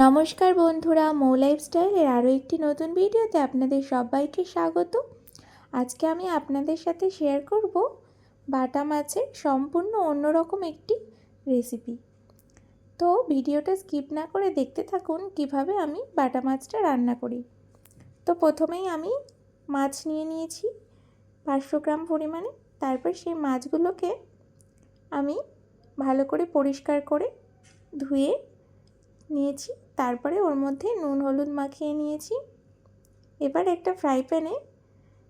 নমস্কার বন্ধুরা, মৌ লাইফস্টাইলের আরও একটি নতুন ভিডিওতে আপনাদের সবাইকে স্বাগত। আজকে আমি আপনাদের সাথে শেয়ার করব বাটা মাছের সম্পূর্ণ অন্যরকম একটি রেসিপি। তো ভিডিওটা স্কিপ না করে দেখতে থাকুন কিভাবে আমি বাটা মাছটা রান্না করি। তো প্রথমেই আমি মাছ নিয়ে নিয়েছি 500 গ্রাম পরিমাণে। তারপর সেই মাছগুলোকে আমি ভালো করে পরিষ্কার করে ধুয়ে নিয়েছি। তারপরে ওর মধ্যে নুন হলুদ মাখিয়ে নিয়েছি। এবার একটা ফ্রাই প্যানে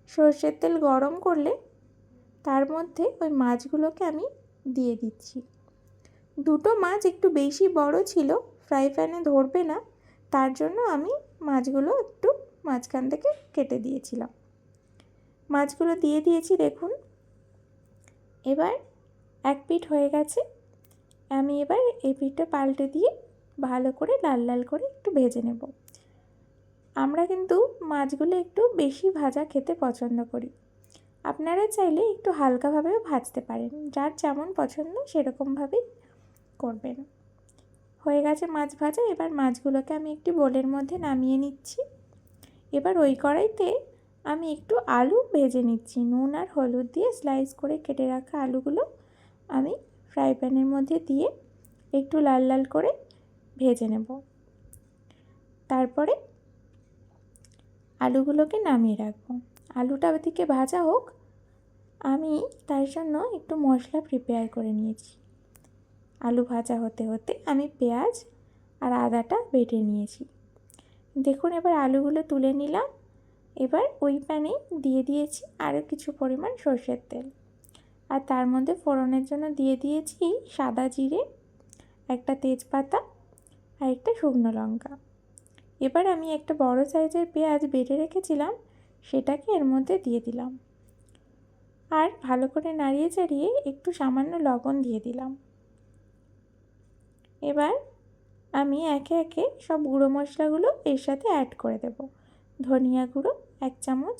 সরষের তেল গরম করলে তার মধ্যে ওই মাছগুলোকে আমি দিয়ে দিচ্ছি। দুটো মাছ একটু বেশি বড় ছিল, ফ্রাই প্যানে ধরবে না, তার জন্য আমি মাছগুলো একটু মাঝখান থেকে কেটে দিয়েছিলাম। মাছগুলো দিয়ে দিয়েছি, দেখুন। এবার এক পিঠ হয়ে গেছে, আমি এবার এই পিঠটা পাল্টে দিয়ে ভালো করে লাল লাল করে একটু ভেজে নেব। আমরা কিন্তু মাছগুলো একটু বেশি ভাজা খেতে পছন্দ করি। আপনারা চাইলে একটু হালকাভাবেও ভাজতে পারেন, যার যেমন পছন্দ সেরকমভাবেই করবেন। হয়ে গেছে মাছ ভাজা। এবার মাছগুলোকে আমি একটি বোলের মধ্যে নামিয়ে নিচ্ছি। এবার ওই কড়াইতে আমি একটু আলু ভেজে নিচ্ছি। নুন আর হলুদ দিয়ে স্লাইস করে কেটে রাখা আলুগুলো আমি ফ্রাই প্যানের মধ্যে দিয়ে একটু লাল লাল করে ভেজে নেব। তারপরে আলুগুলোকে নামিয়ে রাখবো। আলুটা ওদিকে ভাজা হোক, আমি তার জন্য একটু মশলা প্রিপেয়ার করে নিয়েছি। আলু ভাজা হতে হতে আমি পেঁয়াজ আর আদাটা বেটে নিয়েছি। দেখুন, এবার আলুগুলো তুলে নিলাম। এবার ওই প্যানে দিয়ে দিয়েছি আরও কিছু পরিমাণ সরষের তেল, আর তার মধ্যে ফোড়নের জন্য দিয়ে দিয়েছি সাদা জিরে, একটা তেজপাতা আর একটা শুকনো লঙ্কা। এবার আমি একটা বড় সাইজের পেঁয়াজ বেটে রেখেছিলাম, সেটাকে এর মধ্যে দিয়ে দিলাম। আর ভালো করে নাড়িয়ে চাড়িয়ে একটু সামান্য লবণ দিয়ে দিলাম। এবার আমি একে একে সব গুঁড়ো মশলাগুলো এর সাথে অ্যাড করে দেব। ধনিয়া গুঁড়ো 1 চামচ,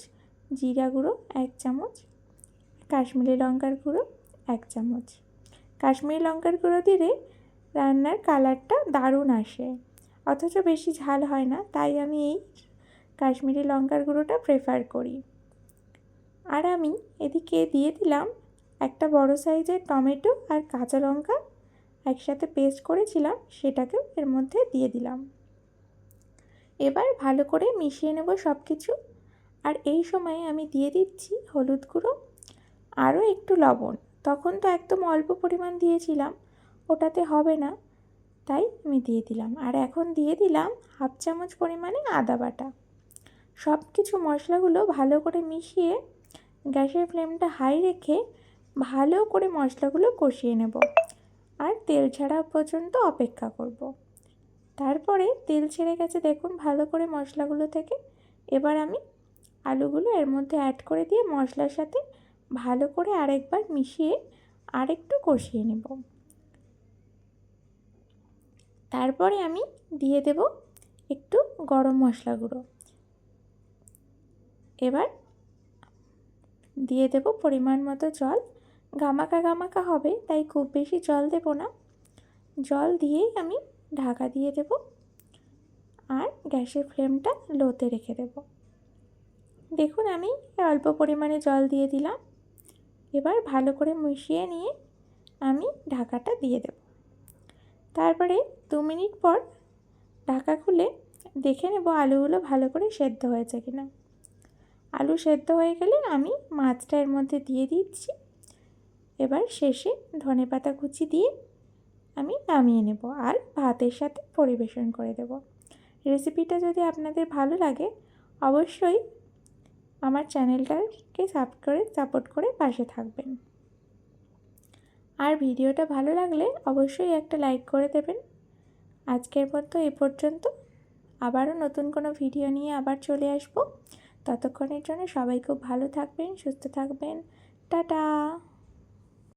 জিরা গুঁড়ো 1 চামচ, কাশ্মীরি লঙ্কার গুঁড়ো 1 চামচ। কাশ্মীরি লঙ্কার গুঁড়ো দিলে রান্নার কালারটা দারুণ আসে, অথচ বেশি ঝাল হয় না, তাই আমি এই কাশ্মীরি লঙ্কার গুঁড়োটা প্রেফার করি। আর আমি এদিকে দিয়ে দিলাম একটা বড় সাইজের টমেটো আর কাঁচা লঙ্কা একসাথে পেস্ট করেছিলাম, সেটাকেও এর মধ্যে দিয়ে দিলাম। এবার ভালো করে মিশিয়ে নেব সব কিছু। আর এই সময় আমি দিয়ে দিচ্ছি হলুদ গুঁড়ো, আরও একটু লবণ। তখন তো একদম অল্প পরিমাণ দিয়েছিলাম, ওটাতে হবে না, তাই আমি দিয়ে দিলাম। আর এখন দিয়ে দিলাম 1/2 চামচ পরিমাণে আদা বাটা। সব কিছু মশলাগুলো ভালো করে মিশিয়ে গ্যাসের ফ্লেমটা হাই রেখে ভালো করে মশলাগুলো কষিয়ে নেব আর তেল ছাড়া পর্যন্ত অপেক্ষা করব। তারপরে তেল ছেড়ে গেছে, দেখুন, ভালো করে মশলাগুলো থেকে। এবার আমি আলুগুলো এর মধ্যে অ্যাড করে দিয়ে মশলার সাথে ভালো করে আরেকবার মিশিয়ে আরেকটু কষিয়ে নেব। তারপরে আমি দিয়ে দেব একটু গরম মশলা গুঁড়ো। এবার দিয়ে দেব পরিমাণ মতো জল। গামাকা গামাকা হবে, তাই খুব বেশি জল দেব না। জল দিয়েই আমি ঢাকা দিয়ে দেব আর গ্যাসের ফ্লেমটা লোতে রেখে দেব। দেখুন, আমি অল্প পরিমাণে জল দিয়ে দিলাম। এবার ভালো করে মিশিয়ে নিয়ে আমি ঢাকাটা দিয়ে দেব। তারপরে 2 মিনিট পর ঢাকা খুলে দেখে নেব আলুগুলো ভালো করে সেদ্ধ হয়েছে কিনা। আলু সেদ্ধ হয়ে গেলে আমি মাছটা এর মধ্যে দিয়ে দিচ্ছি। এবার শেষে ধনেপাতা কুচি দিয়ে আমি নামিয়ে নেব আর ভাতের সাথে পরিবেশন করে দেব। রেসিপিটা যদি আপনাদের ভালো লাগে, অবশ্যই আমার চ্যানেলটাকে সাপোর্ট করে পাশে থাকবেন। আর ভিডিওটা ভালো লাগলে অবশ্যই একটা লাইক করে দেবেন। আজকের মতো এ পর্যন্ত। আবারও নতুন কোনো ভিডিও নিয়ে আবার চলে আসব। ততক্ষণের জন্য সবাই খুব ভালো থাকবেন, সুস্থ থাকবেন। টাটা।